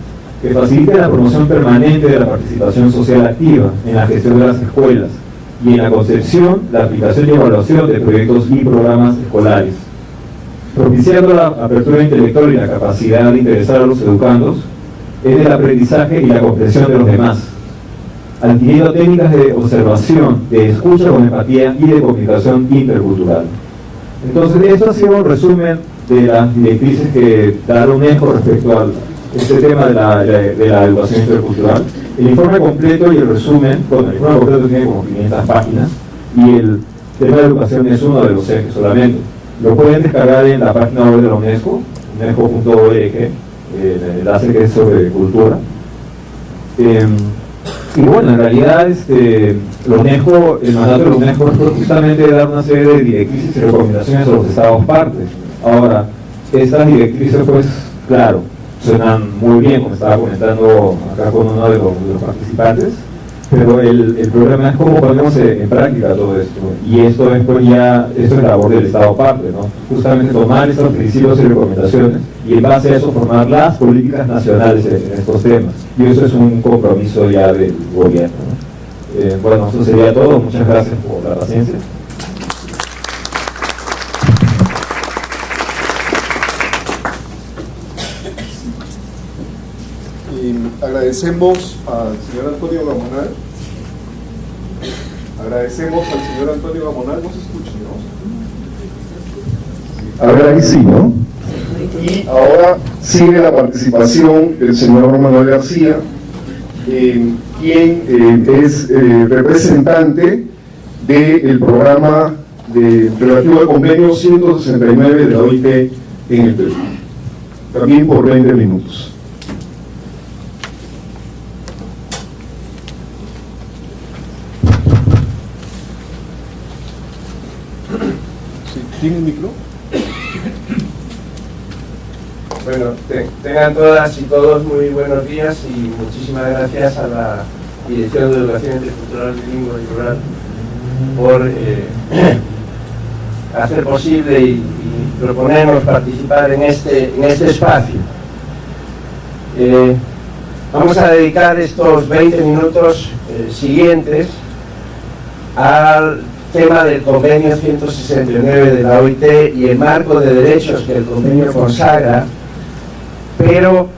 que facilite la promoción permanente de la participación social activa en la gestión de las escuelas y en la concepción, la aplicación y evaluación de proyectos y programas escolares, propiciando la apertura intelectual y la capacidad de interesar a los educandos en el aprendizaje y la comprensión de los demás, adquiriendo técnicas de observación, de escucha con empatía y de comunicación intercultural. Entonces, esto ha sido un resumen de las directrices que da la UNESCO respecto a este tema de la educación intercultural. El informe completo y el resumen, bueno, el informe completo tiene como 500 páginas y el tema de educación es uno de los ejes solamente. Lo pueden descargar en la página web de la UNESCO, unesco.org, el enlace que es sobre cultura. Y bueno, en realidad la UNESCO, el mandato de la UNESCO es justamente dar una serie de directrices y recomendaciones a los estados partes. Ahora, estas directrices, pues, claro, suenan muy bien, como estaba comentando acá con uno de los participantes, pero el problema es cómo ponemos en práctica todo esto, y esto es pues ya, esto es labor del Estado parte, ¿no? Justamente tomar estos principios y recomendaciones y en base a eso formar las políticas nacionales en estos temas, y eso es un compromiso ya del gobierno, ¿no? Bueno, eso sería todo, muchas gracias por la paciencia. Agradecemos al señor Antonio Gamonal. Agradecemos al señor Antonio Gamonal. ¿No se escucha, no? Ahora ahí sí, ¿no? Y ahora sigue la participación del señor Manuel García, quien es representante del programa relativo al convenio 169 de la OIT en el Perú. También por 20 minutos. ¿Tiene el micro? Bueno, tengan todas y todos muy buenos días y muchísimas gracias a la Dirección de Educación Intercultural Bilingüe y Rural por hacer posible y proponernos participar en este espacio. Vamos a dedicar estos 20 minutos siguientes al tema del convenio 169 de la OIT y el marco de derechos que el convenio consagra, pero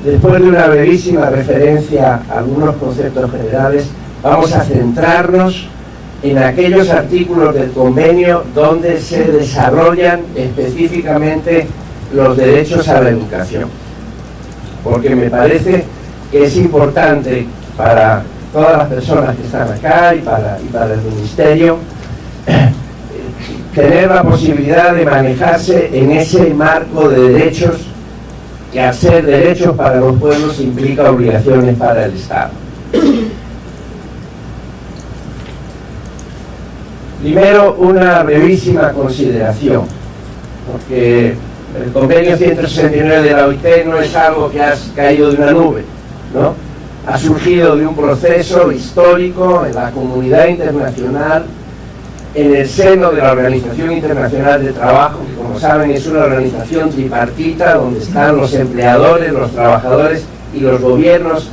después de una brevísima referencia a algunos conceptos generales, vamos a centrarnos en aquellos artículos del convenio donde se desarrollan específicamente los derechos a la educación, porque me parece que es importante para todas las personas que están acá y para el Ministerio tener la posibilidad de manejarse en ese marco de derechos que, al ser derechos para los pueblos, implica obligaciones para el Estado. Primero, una brevísima consideración, porque el convenio 169 de la OIT no es algo que ha caído de una nube, ¿no? Ha surgido de un proceso histórico en la comunidad internacional, en el seno de la Organización Internacional de Trabajo, que, como saben, es una organización tripartita donde están los empleadores, los trabajadores y los gobiernos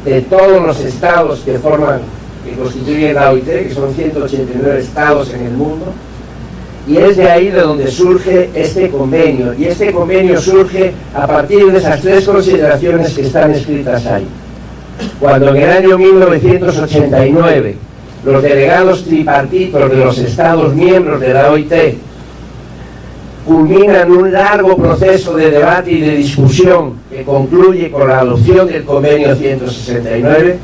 de todos los estados que constituyen la OIT, que son 189 estados en el mundo, y es de ahí de donde surge este convenio, y este convenio surge a partir de esas tres consideraciones que están escritas ahí. Cuando en el año 1989 los delegados tripartitos de los estados miembros de la OIT culminan un largo proceso de debate y de discusión que concluye con la adopción del convenio 169,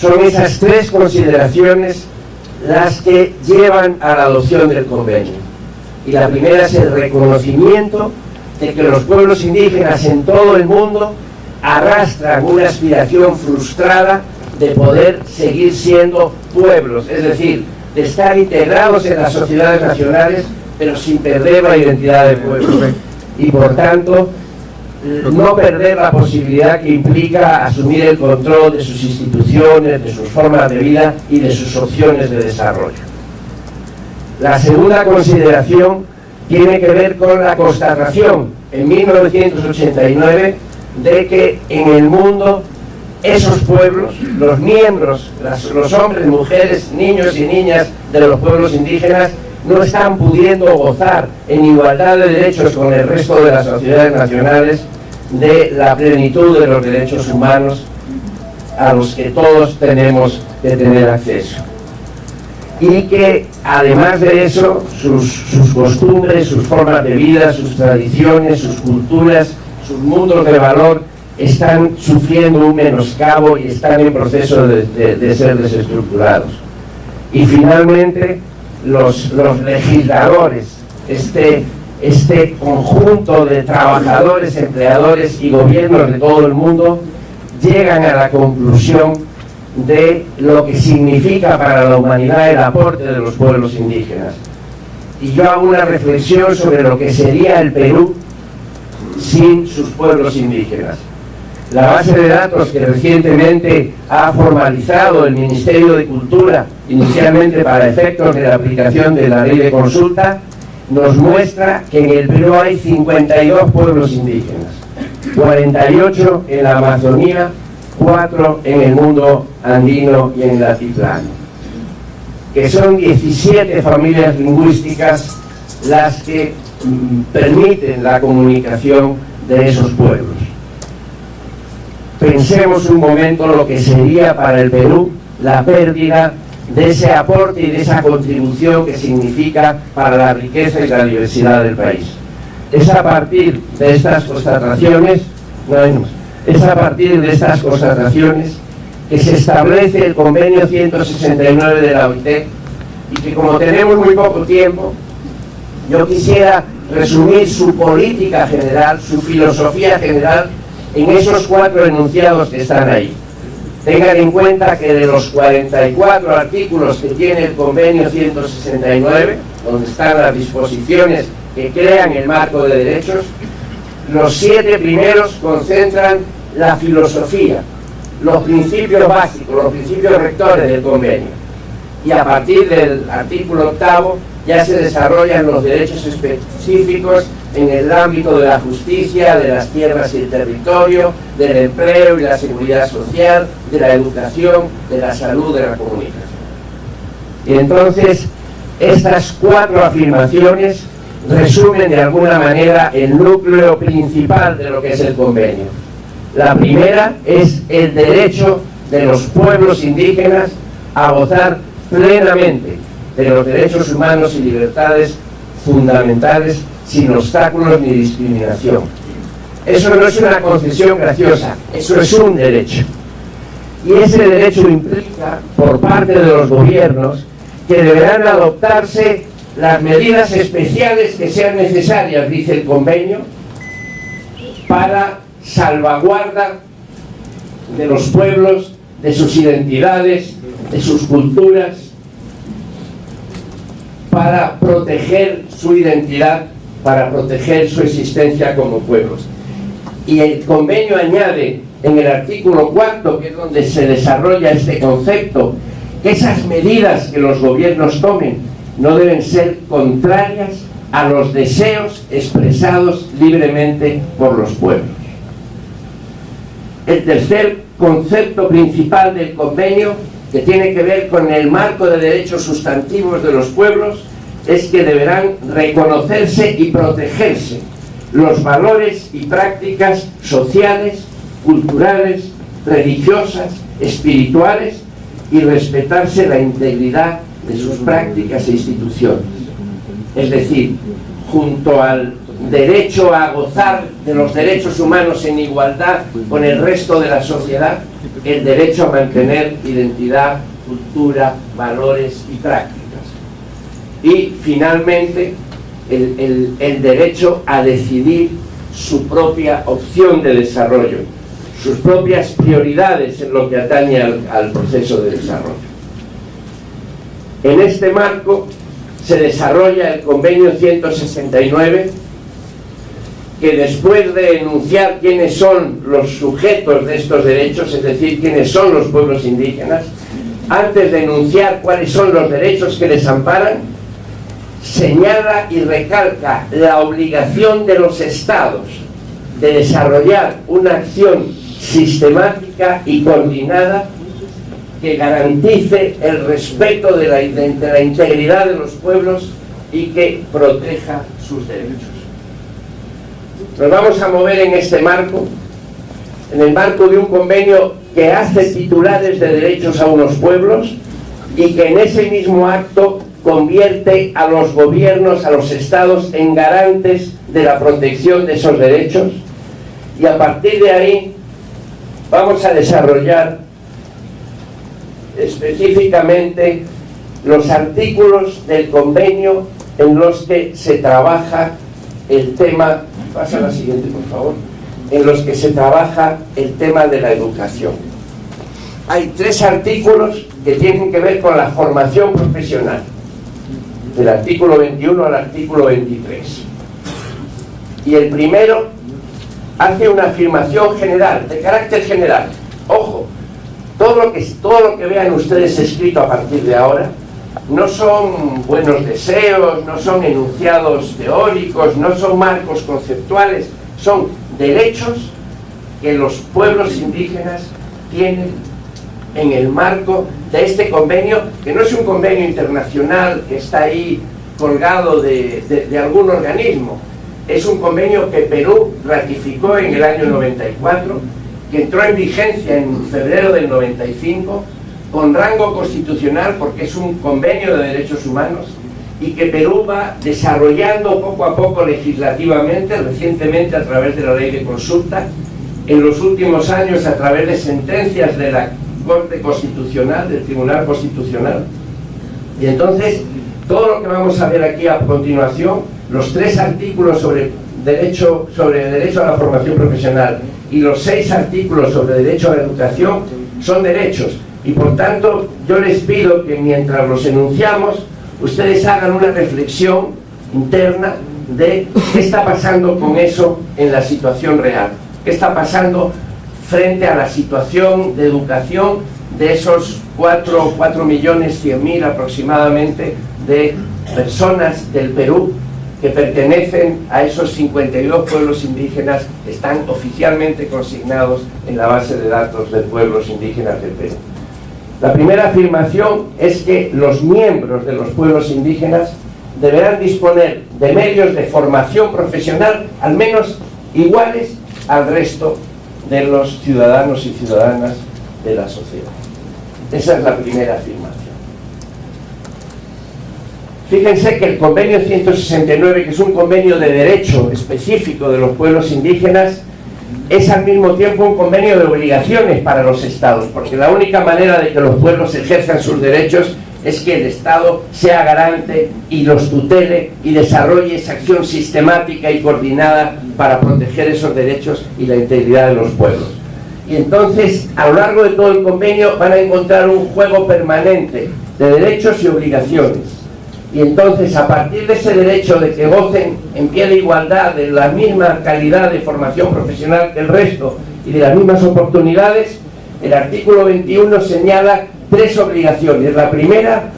son esas tres consideraciones las que llevan a la adopción del convenio. Y la primera es el reconocimiento de que los pueblos indígenas en todo el mundo arrastran una aspiración frustrada de poder seguir siendo pueblos, es decir, de estar integrados en las sociedades nacionales, pero sin perder la identidad de pueblo. Y por tanto, no perder la posibilidad que implica asumir el control de sus instituciones, de sus formas de vida y de sus opciones de desarrollo. La segunda consideración tiene que ver con la constatación en 1989 de que en el mundo esos pueblos, los miembros, los hombres, mujeres, niños y niñas de los pueblos indígenas no están pudiendo gozar en igualdad de derechos con el resto de las sociedades nacionales de la plenitud de los derechos humanos a los que todos tenemos que tener acceso. Y que además de eso, sus costumbres, sus formas de vida, sus tradiciones, sus culturas, sus mundos de valor están sufriendo un menoscabo y están en proceso de ser desestructurados. Y finalmente, los legisladores, este conjunto de trabajadores, empleadores y gobiernos de todo el mundo, llegan a la conclusión de lo que significa para la humanidad el aporte de los pueblos indígenas. Y yo hago una reflexión sobre lo que sería el Perú sin sus pueblos indígenas. La base de datos que recientemente ha formalizado el Ministerio de Cultura, inicialmente para efectos de la aplicación de la ley de consulta, nos muestra que en el Perú hay 52 pueblos indígenas, 48 en la Amazonía, 4 en el mundo andino y en el altiplano, que son 17 familias lingüísticas las que permiten la comunicación de esos pueblos. Pensemos un momento lo que sería para el Perú la pérdida de ese aporte y de esa contribución que significa para la riqueza y la diversidad del país. Es a partir de estas constataciones, Es a partir de estas constataciones que se establece el convenio 169 de la OIT, y que, como tenemos muy poco tiempo, yo quisiera resumir su política general, su filosofía general, en esos 4 enunciados que están ahí. Tengan en cuenta que de los 44 artículos que tiene el convenio 169, donde están las disposiciones que crean el marco de derechos, los 7 primeros concentran la filosofía, los principios básicos, los principios rectores del convenio. Y a partir del artículo 8º ya se desarrollan los derechos específicos en el ámbito de la justicia, de las tierras y el territorio, del empleo y la seguridad social, de la educación, de la salud, de la comunicación. Y entonces, estas 4 afirmaciones resumen de alguna manera el núcleo principal de lo que es el convenio. La primera es el derecho de los pueblos indígenas a gozar plenamente de los derechos humanos y libertades fundamentales sin obstáculos ni discriminación. Eso no es una concesión graciosa, eso es un derecho. Y ese derecho implica, por parte de los gobiernos, que deberán adoptarse las medidas especiales que sean necesarias, dice el convenio, para salvaguarda de los pueblos, de sus identidades, de sus culturas, para proteger su identidad, para proteger su existencia como pueblos. Y el convenio añade en el artículo 4º, que es donde se desarrolla este concepto, que esas medidas que los gobiernos tomen no deben ser contrarias a los deseos expresados libremente por los pueblos. El tercer concepto principal del convenio, que tiene que ver con el marco de derechos sustantivos de los pueblos, es que deberán reconocerse y protegerse los valores y prácticas sociales, culturales, religiosas, espirituales, y respetarse la integridad de sus prácticas e instituciones. Es decir, junto al derecho a gozar de los derechos humanos en igualdad con el resto de la sociedad, el derecho a mantener identidad, cultura, valores y prácticas. Y finalmente, el derecho a decidir su propia opción de desarrollo, sus propias prioridades en lo que atañe al proceso de desarrollo. En este marco se desarrolla el convenio 169, que después de enunciar quiénes son los sujetos de estos derechos, es decir, quiénes son los pueblos indígenas, antes de enunciar cuáles son los derechos que les amparan, señala y recalca la obligación de los estados de desarrollar una acción sistemática y coordinada que garantice el respeto de la integridad de los pueblos y que proteja sus derechos. Nos vamos a mover en este marco, en el marco de un convenio que hace titulares de derechos a unos pueblos y que en ese mismo acto convierte a los gobiernos, a los estados, en garantes de la protección de esos derechos. Y a partir de ahí vamos a desarrollar específicamente los artículos del convenio en los que se trabaja el tema, pasa a la siguiente por favor, en los que se trabaja el tema de la educación. Hay 3 artículos que tienen que ver con la formación profesional, del artículo 21 al artículo 23. Y el primero hace una afirmación general, de carácter general. Ojo, todo lo que vean ustedes escrito a partir de ahora no son buenos deseos, no son enunciados teóricos, no son marcos conceptuales, son derechos que los pueblos indígenas tienen en el marco de este convenio, que no es un convenio internacional que está ahí colgado de algún organismo. Es un convenio que Perú ratificó en el año 94, que entró en vigencia en febrero del 95, con rango constitucional porque es un convenio de derechos humanos, y que Perú va desarrollando poco a poco legislativamente, recientemente a través de la ley de consulta, en los últimos años a través de sentencias de la Corte Constitucional, del Tribunal Constitucional. Y entonces, todo lo que vamos a ver aquí a continuación, los 3 artículos sobre el derecho a la formación profesional y los 6 artículos sobre derecho a la educación, son derechos. Y por tanto, yo les pido que mientras los enunciamos, ustedes hagan una reflexión interna de qué está pasando con eso en la situación real. ¿Qué está pasando frente a la situación de educación de esos 4.100.000 aproximadamente de personas del Perú que pertenecen a esos 52 pueblos indígenas que están oficialmente consignados en la base de datos de pueblos indígenas del Perú? La primera afirmación es que los miembros de los pueblos indígenas deberán disponer de medios de formación profesional al menos iguales al resto de los ciudadanos y ciudadanas de la sociedad. Esa es la primera afirmación. Fíjense que el convenio 169, que es un convenio de derecho específico de los pueblos indígenas, es al mismo tiempo un convenio de obligaciones para los estados, porque la única manera de que los pueblos ejerzan sus derechos es que el Estado sea garante y los tutele y desarrolle esa acción sistemática y coordinada para proteger esos derechos y la integridad de los pueblos. Y entonces, a lo largo de todo el convenio van a encontrar un juego permanente de derechos y obligaciones. Y entonces, a partir de ese derecho de que gocen en pie de igualdad de la misma calidad de formación profesional que el resto y de las mismas oportunidades, el artículo 21 señala 3 obligaciones. La primera,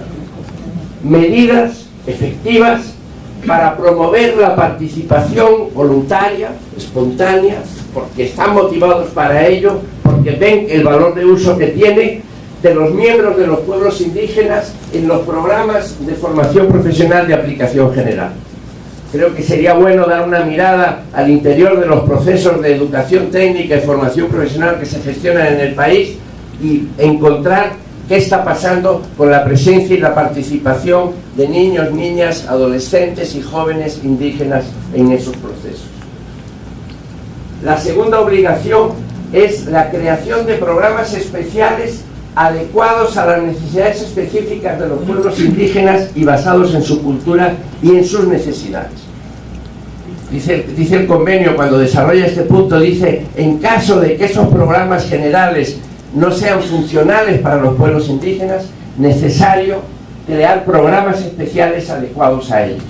medidas efectivas para promover la participación voluntaria, espontánea, porque están motivados para ello, porque ven el valor de uso que tiene de los miembros de los pueblos indígenas en los programas de formación profesional de aplicación general. Creo que sería bueno dar una mirada al interior de los procesos de educación técnica y formación profesional que se gestionan en el país y encontrar qué está pasando con la presencia y la participación de niños, niñas, adolescentes y jóvenes indígenas en esos procesos. La segunda obligación es la creación de programas especiales adecuados a las necesidades específicas de los pueblos indígenas y basados en su cultura y en sus necesidades. Dice el convenio, cuando desarrolla este punto, dice: en caso de que esos programas generales no sean funcionales para los pueblos indígenas, necesario crear programas especiales adecuados a ellos.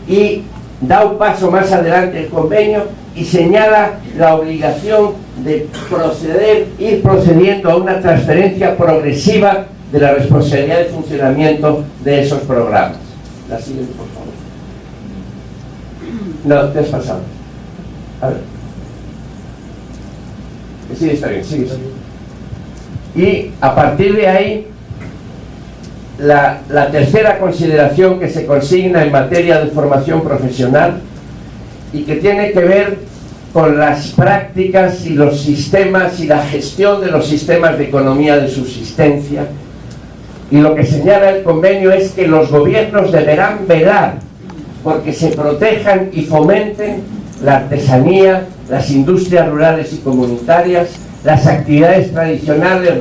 Y da un paso más adelante el convenio y señala la obligación de ir procediendo a una transferencia progresiva de la responsabilidad de funcionamiento de esos programas. La siguiente, por favor. No, te has pasado. A ver. Sí, está bien, sigue. Y a partir de ahí, la tercera consideración que se consigna en materia de formación profesional y que tiene que ver con las prácticas y los sistemas y la gestión de los sistemas de economía de subsistencia. Y lo que señala el convenio es que los gobiernos deberán velar porque se protejan y fomenten la artesanía, las industrias rurales y comunitarias, las actividades tradicionales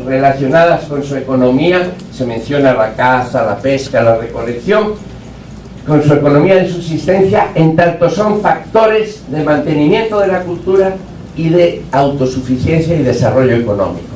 relacionadas con su economía, se menciona la caza, la pesca, la recolección, con su economía de subsistencia, en tanto son factores de mantenimiento de la cultura y de autosuficiencia y desarrollo económico.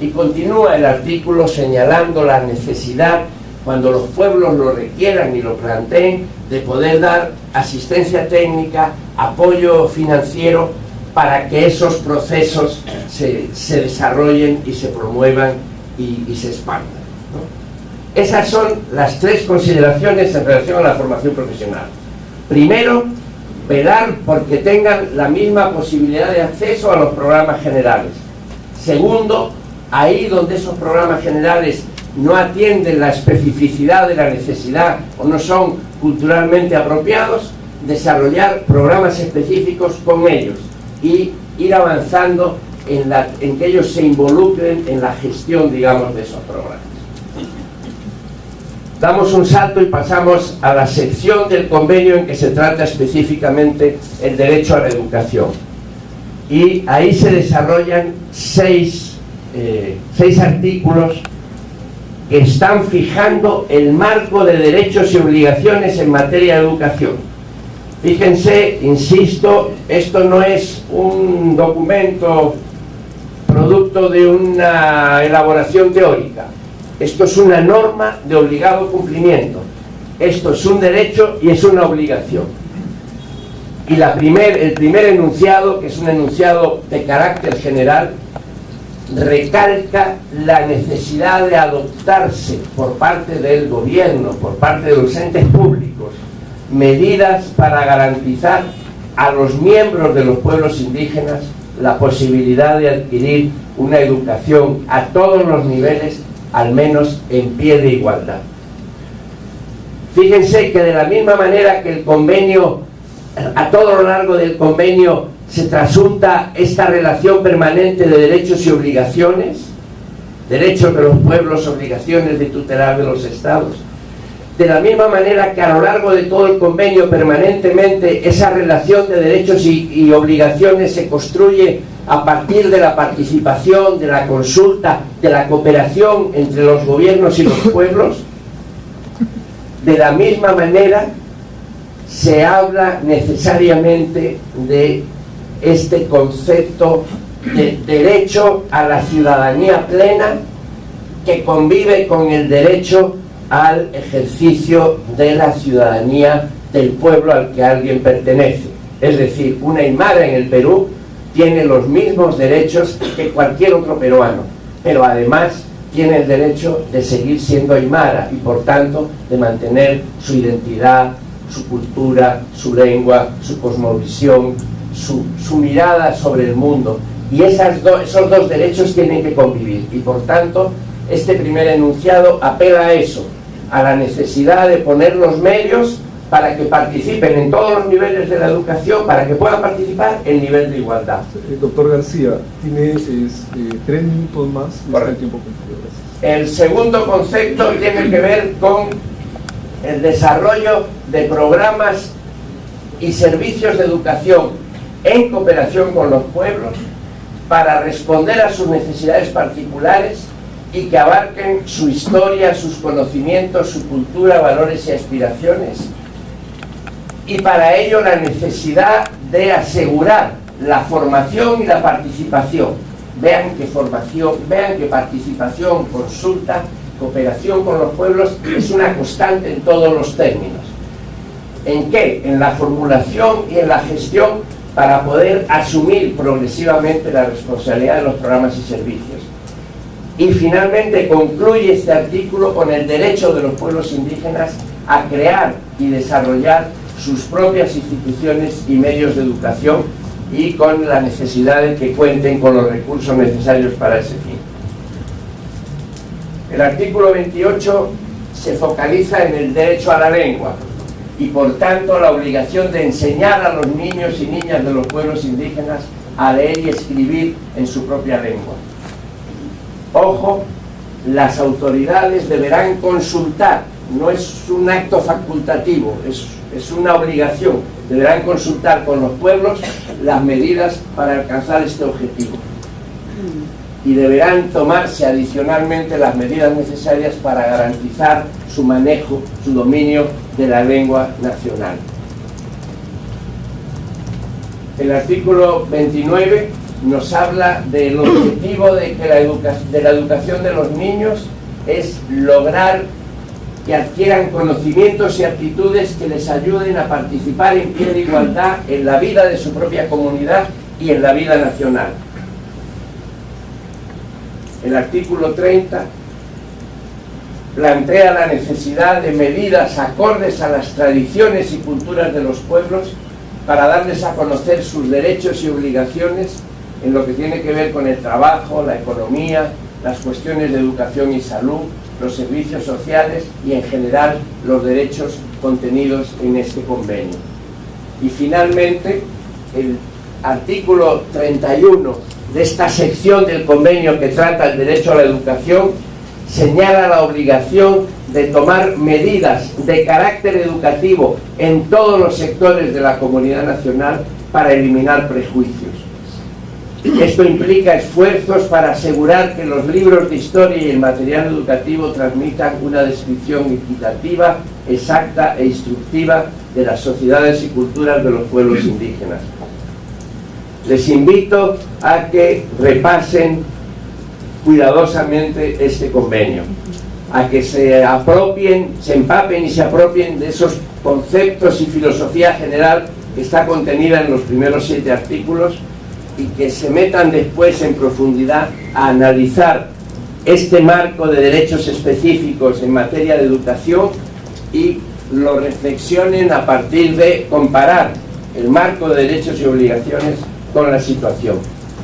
Y continúa el artículo señalando la necesidad, cuando los pueblos lo requieran y lo planteen, de poder dar asistencia técnica, apoyo financiero, para que esos procesos se desarrollen y se promuevan y se expandan, ¿no? Esas son las 3 consideraciones en relación a la formación profesional. Primero, velar porque tengan la misma posibilidad de acceso a los programas generales. Segundo, ahí donde esos programas generales no atienden la especificidad de la necesidad o no son culturalmente apropiados, desarrollar programas específicos con ellos y ir avanzando en que ellos se involucren en la gestión, digamos, de esos programas. Damos un salto y pasamos a la sección del convenio en que se trata específicamente el derecho a la educación. y ahí se desarrollan seis artículos que están fijando el marco de derechos y obligaciones en materia de educación. Fíjense, insisto, esto no es un documento producto de una elaboración teórica. Esto es una norma de obligado cumplimiento. Esto es un derecho y es una obligación. Y el primer enunciado, que es un enunciado de carácter general, recalca la necesidad de adoptarse por parte del gobierno, por parte de los entes públicos, medidas para garantizar a los miembros de los pueblos indígenas la posibilidad de adquirir una educación a todos los niveles, al menos en pie de igualdad. Fíjense que de la misma manera que el convenio, a todo lo largo del convenio se trasunta esta relación permanente de derechos y obligaciones, derechos de los pueblos, obligaciones de tutelar de los estados. De la misma manera que a lo largo de todo el convenio permanentemente esa relación de derechos y obligaciones se construye a partir de la participación, de la consulta, de la cooperación entre los gobiernos y los pueblos. De la misma manera se habla necesariamente de este concepto de derecho a la ciudadanía plena que convive con el derecho al ejercicio de la ciudadanía del pueblo al que alguien pertenece. Es decir, un aymara en el Perú tiene los mismos derechos que cualquier otro peruano, pero además tiene el derecho de seguir siendo aymara y por tanto de mantener su identidad, su cultura, su lengua, su cosmovisión, su mirada sobre el mundo. Y esos dos derechos tienen que convivir y por tanto este primer enunciado apela a eso, a la necesidad de poner los medios para que participen en todos los niveles de la educación, para que puedan participar en nivel de igualdad. Doctor García, tiene 3 minutos más de tiempo. El segundo concepto tiene que ver con el desarrollo de programas y servicios de educación en cooperación con los pueblos para responder a sus necesidades particulares y que abarquen su historia, sus conocimientos, su cultura, valores y aspiraciones. Y para ello la necesidad de asegurar la formación y la participación. Vean que participación, consulta, cooperación con los pueblos es una constante en todos los términos. ¿En qué? En la formulación y en la gestión para poder asumir progresivamente la responsabilidad de los programas y servicios. Y finalmente concluye este artículo con el derecho de los pueblos indígenas a crear y desarrollar sus propias instituciones y medios de educación y con la necesidad de que cuenten con los recursos necesarios para ese fin. El artículo 28 se focaliza en el derecho a la lengua y por tanto la obligación de enseñar a los niños y niñas de los pueblos indígenas a leer y escribir en su propia lengua. Ojo, las autoridades deberán consultar, no es un acto facultativo, es una obligación, deberán consultar con los pueblos las medidas para alcanzar este objetivo. Y deberán tomarse adicionalmente las medidas necesarias para garantizar su manejo, su dominio de la lengua nacional. El artículo 29 nos habla del objetivo de que la educación de los niños es lograr que adquieran conocimientos y aptitudes que les ayuden a participar en pie de igualdad en la vida de su propia comunidad y en la vida nacional. El artículo 30 plantea la necesidad de medidas acordes a las tradiciones y culturas de los pueblos para darles a conocer sus derechos y obligaciones en lo que tiene que ver con el trabajo, la economía, las cuestiones de educación y salud, los servicios sociales y en general los derechos contenidos en este convenio. Y finalmente, el artículo 31 de esta sección del convenio que trata el derecho a la educación señala la obligación de tomar medidas de carácter educativo en todos los sectores de la comunidad nacional para eliminar prejuicios. Esto implica esfuerzos para asegurar que los libros de historia y el material educativo transmitan una descripción equitativa, exacta e instructiva de las sociedades y culturas de los pueblos indígenas. Les invito a que repasen cuidadosamente este convenio, a que se empapen y se apropien de esos conceptos y filosofía general que está contenida en los primeros 7 artículos, y que se metan después en profundidad a analizar este marco de derechos específicos en materia de educación y lo reflexionen a partir de comparar el marco de derechos y obligaciones con la situación.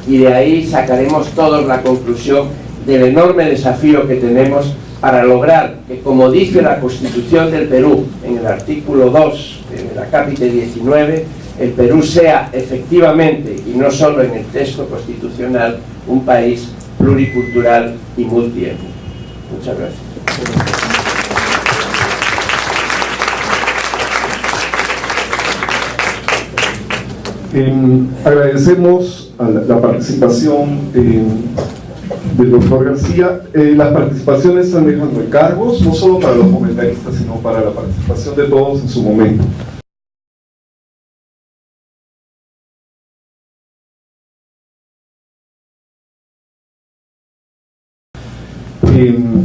Y de ahí sacaremos todos la conclusión del enorme desafío que tenemos para lograr que, como dice la Constitución del Perú en el artículo 2, en el acápite 19, el Perú sea efectivamente, y no solo en el texto constitucional, un país pluricultural y multiétnico. Muchas gracias. Agradecemos a la participación del doctor García. Las participaciones están dejando encargos, no solo para los comentaristas, sino para la participación de todos en su momento.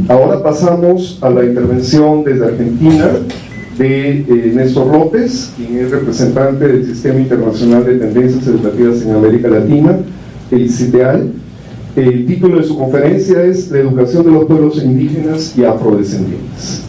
Ahora pasamos a la intervención desde Argentina de Néstor López, quien es representante del Sistema Internacional de Tendencias Educativas en América Latina, el CITEAL. El título de su conferencia es La educación de los pueblos indígenas y afrodescendientes.